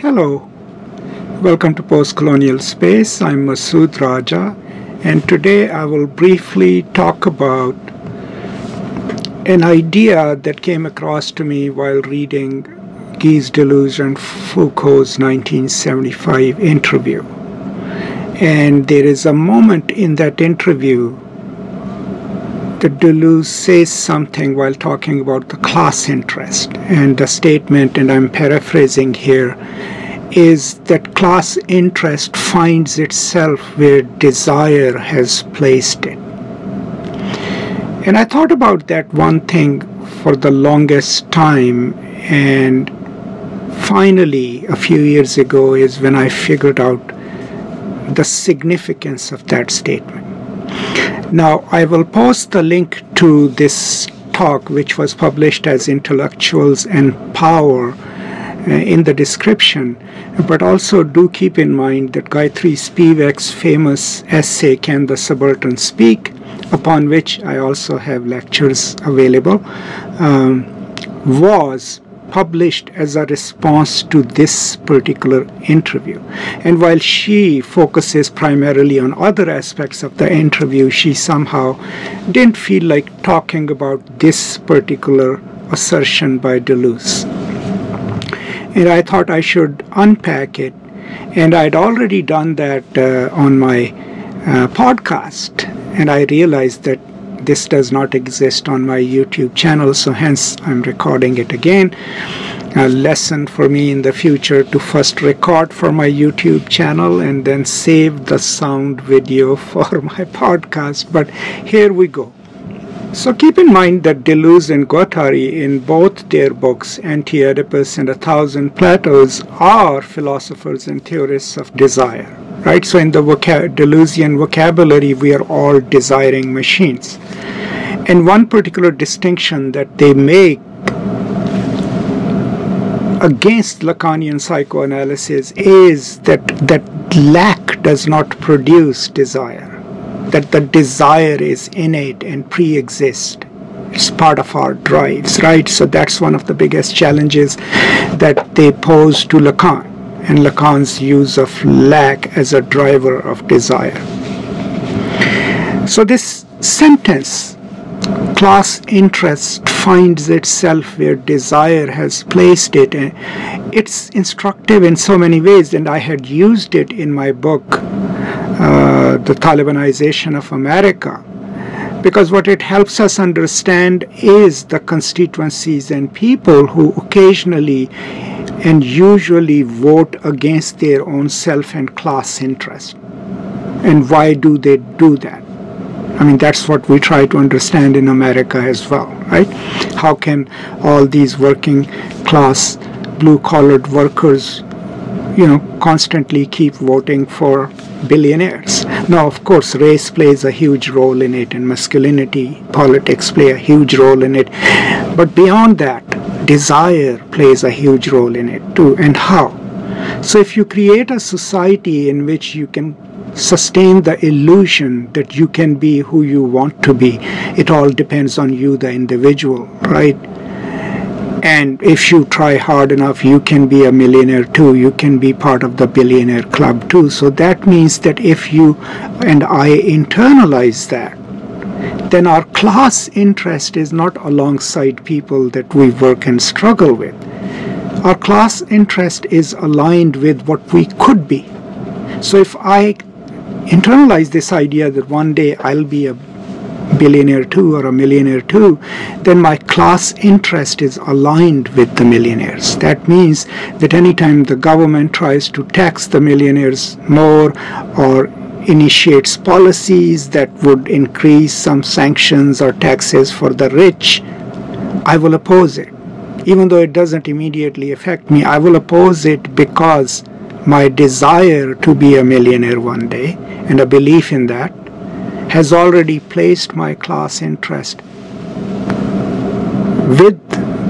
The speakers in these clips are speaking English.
Hello, welcome to Postcolonial Space. I'm Masood Raja, and today I will briefly talk about an idea that came across to me while reading Gilles Deleuze and Foucault's 1975 interview. And there is a moment in that interview that Deleuze says something while talking about the class interest. And the statement, and I'm paraphrasing here, is that class interest finds itself where desire has placed it. And I thought about that one thing for the longest time, and finally a few years ago is when I figured out the significance of that statement. Now, I will post the link to this talk, which was published as Intellectuals and Power, in the description, but also do keep in mind that Gayatri Spivak's famous essay, Can the Subaltern Speak?, upon which I also have lectures available, was published as a response to this particular interview. And while she focuses primarily on other aspects of the interview, she somehow didn't feel like talking about this particular assertion by Deleuze. And I thought I should unpack it. And I'd already done that on my podcast. And I realized that this does not exist on my YouTube channel, so hence I'm recording it again. A lesson for me in the future to first record for my YouTube channel and then save the sound video for my podcast. But here we go. So keep in mind that Deleuze and Guattari, in both their books, Anti-Oedipus and A Thousand Plateaus, are philosophers and theorists of desire. Right? So in the Deleuzian vocabulary, we are all desiring machines. And one particular distinction that they make against Lacanian psychoanalysis is that lack does not produce desire, that the desire is innate and pre-exists. It's part of our drives, right? So that's one of the biggest challenges that they pose to Lacan, and Lacan's use of lack as a driver of desire. So this sentence, class interest finds itself where desire has placed it, it's instructive in so many ways, and I had used it in my book, The Talibanization of America, because what it helps us understand is the constituencies and people who occasionally and usually vote against their own self and class interest. And why do they do that? I mean, that's what we try to understand in America as well, right? How can all these working class, blue-collared workers, constantly keep voting for billionaires? Now, of course, race plays a huge role in it, and masculinity, politics play a huge role in it. But beyond that, desire plays a huge role in it too. And how? So if you create a society in which you can sustain the illusion that you can be who you want to be, it all depends on you, the individual, right? And if you try hard enough, you can be a millionaire too. You can be part of the billionaire club too. So that means that if you and I internalize that, then our class interest is not alongside people that we work and struggle with. Our class interest is aligned with what we could be. So if I internalize this idea that one day I'll be a billionaire too or a millionaire too, then my class interest is aligned with the millionaires. That means that anytime the government tries to tax the millionaires more or initiates policies that would increase some sanctions or taxes for the rich, I will oppose it. Even though it doesn't immediately affect me, I will oppose it because my desire to be a millionaire one day and a belief in that has already placed my class interest with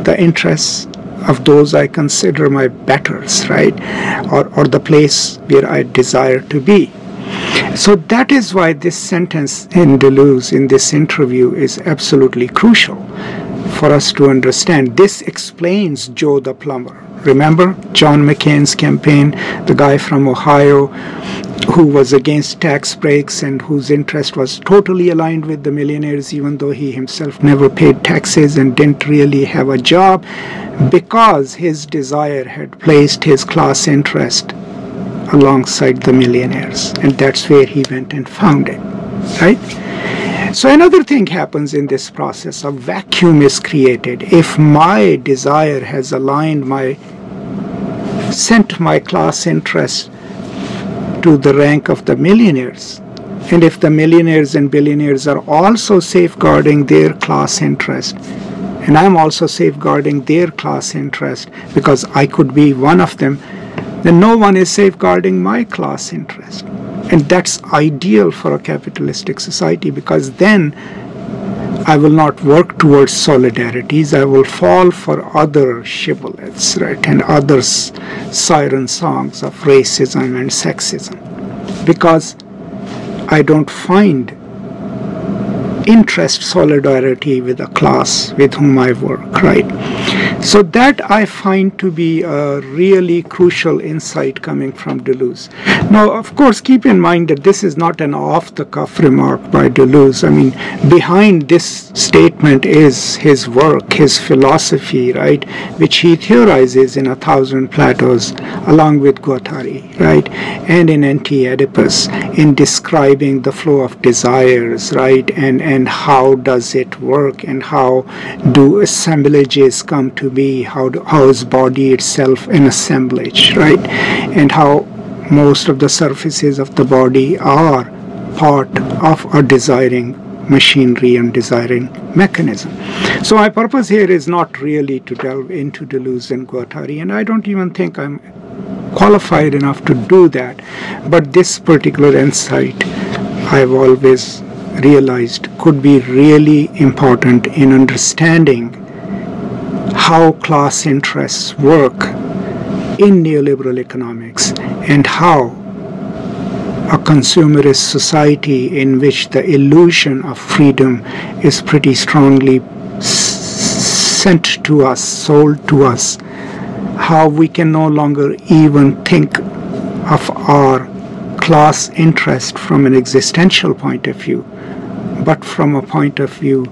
the interests of those I consider my betters, right? Or the place where I desire to be. So that is why this sentence in Deleuze, in this interview, is absolutely crucial. for us to understand. This explains Joe the plumber. Remember John McCain's campaign, the guy from Ohio who was against tax breaks and whose interest was totally aligned with the millionaires, even though he himself never paid taxes and didn't really have a job, because his desire had placed his class interest alongside the millionaires. And that's where he went and found it, right? So another thing happens in this process. A vacuum is created. If my desire has sent my class interest to the rank of the millionaires, and if the millionaires and billionaires are also safeguarding their class interest, and I'm also safeguarding their class interest because I could be one of them, then no one is safeguarding my class interest. And that's ideal for a capitalistic society, because then I will not work towards solidarities. I will fall for other shibboleths, right, and other siren songs of racism and sexism, because I don't find interest solidarity with a class with whom I work, right? So that I find to be a really crucial insight coming from Deleuze. Now, of course, keep in mind that this is not an off-the-cuff remark by Deleuze. I mean, behind this statement is his work, his philosophy, right, which he theorizes in 1,000 Platos, along with Guattari, right, and in Anti-Oedipus, in describing the flow of desires, right, and how does it work, and how do assemblages come to be, how is body itself an assemblage, right, and how most of the surfaces of the body are part of a desiring machinery and desiring mechanism. So my purpose here is not really to delve into Deleuze and Guattari, and I don't even think I'm qualified enough to do that, but this particular insight I've always realized could be really important in understanding how class interests work in neoliberal economics, and how a consumerist society in which the illusion of freedom is pretty strongly sent to us, sold to us, how we can no longer even think of our class interest from an existential point of view, but from a point of view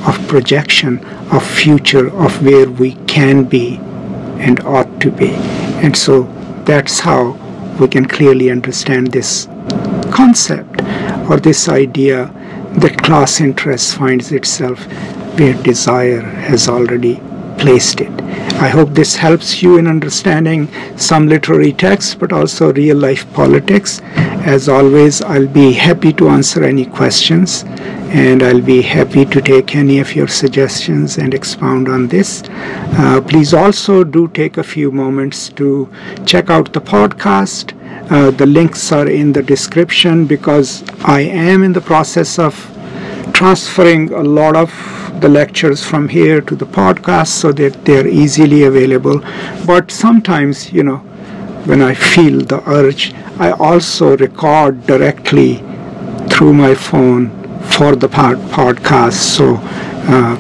of projection, of future, of where we can be and ought to be. And so that's how we can clearly understand this concept, or this idea that class interest finds itself where desire has already placed it. I hope this helps you in understanding some literary texts, but also real-life politics. As always, I'll be happy to answer any questions, and I'll be happy to take any of your suggestions and expound on this. Please also do take a few moments to check out the podcast. The links are in the description, because I am in the process of transferring a lot of the lectures from here to the podcast so that they're easily available. But sometimes, when I feel the urge, I also record directly through my phone for the podcast. So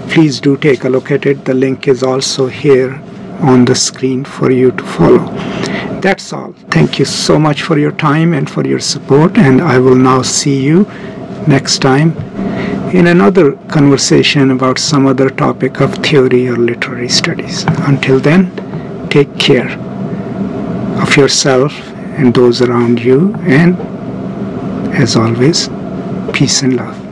please do take a look at it. The link is also here on the screen for you to follow. That's all. Thank you so much for your time and for your support, and I will now see you next time in another conversation about some other topic of theory or literary studies. Until then, take care of yourself and those around you, and as always, peace and love.